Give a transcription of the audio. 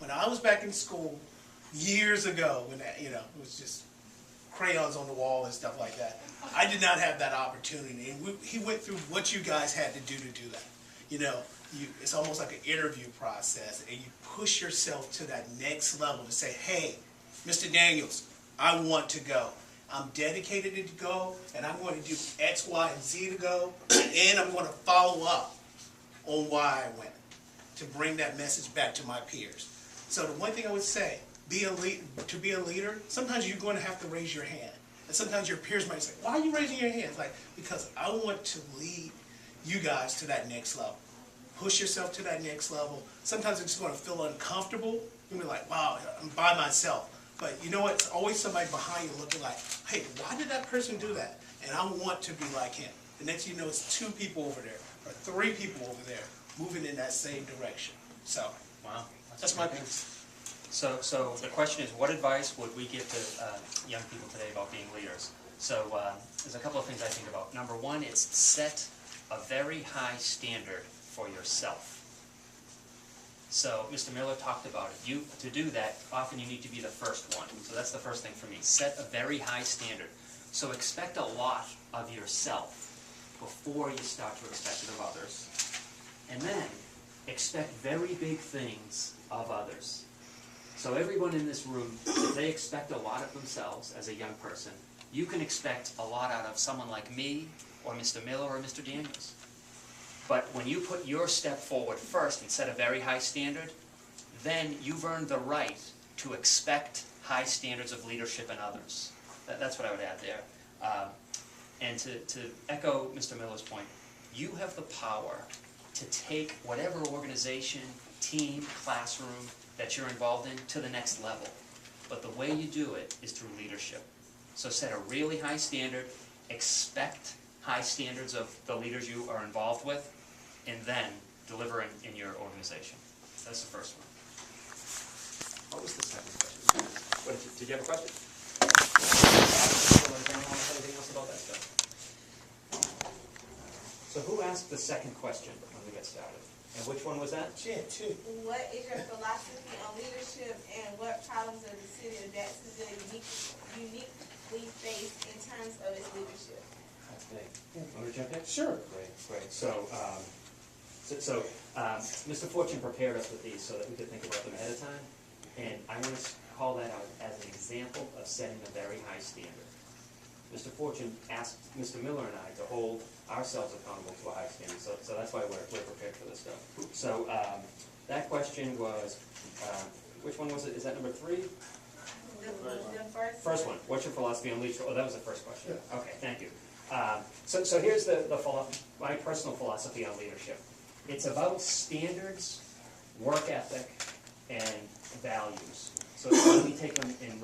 when I was back in school years ago, when it was just crayons on the wall and stuff like that, I did not have that opportunity. And he went through what you guys had to do that. It's almost like an interview process, and you push yourself to that next level to say, hey, Mr. Daniels, I want to go. I'm dedicated to go, and I'm going to do X, Y, and Z to go, and I'm going to follow up on why I went, to bring that message back to my peers. So the one thing I would say, to be a leader, sometimes you're going to have to raise your hand. And sometimes your peers might say, why are you raising your hand? It's like, because I want to lead you guys to that next level. Push yourself to that next level. Sometimes it's going to feel uncomfortable. You'll be like, wow, I'm by myself. But you know what? It's always somebody behind you looking like, hey, why did that person do that? And I want to be like him. The next thing you know, it's 2 people over there, or 3 people over there, moving in that same direction. So, wow, that's my piece. So the question is, what advice would we give to young people today about being leaders? So there's a couple of things I think about. Number one, it's set a very high standard for yourself. So Mr. Miller talked about it. To do that, often you need to be the first one. So that's the first thing for me. Set a very high standard. So expect a lot of yourself before you start to expect it of others. And then expect very big things of others. So everyone in this room, if they expect a lot of themselves as a young person, you can expect a lot out of someone like me, or Mr. Miller, or Mr. Daniels. But when you put your step forward first and set a very high standard, then you've earned the right to expect high standards of leadership in others. That's what I would add there. And to echo Mr. Miller's point, you have the power to take whatever organization, team, classroom that you're involved in to the next level. But the way you do it is through leadership. So set a really high standard, expect high standards of the leaders you are involved with, and then deliver in your organization. That's the first one. What was the second question? Did you have a question? Anything else about that stuff? So who asked the second question when we got started? And which one was that? Yeah, 2. What is your philosophy on leadership, and what problems does the city of Jacksonville uniquely face in terms of its leadership? That's big. Want to jump in? Sure. Great. So Mr. Fortune prepared us with these so that we could think about them ahead of time. And I want to call that out as an example of setting a very high standard. Mr. Fortune asked Mr. Miller and I to hold ourselves accountable to a high standard, so that's why we're prepared for this stuff. So that question was, which one was it? Is that number 3? The First one. What's your philosophy on leadership? Oh, that was the first question. Yeah. Okay, thank you. So here's my personal philosophy on leadership. It's about standards, work ethic, and values. So let me take them in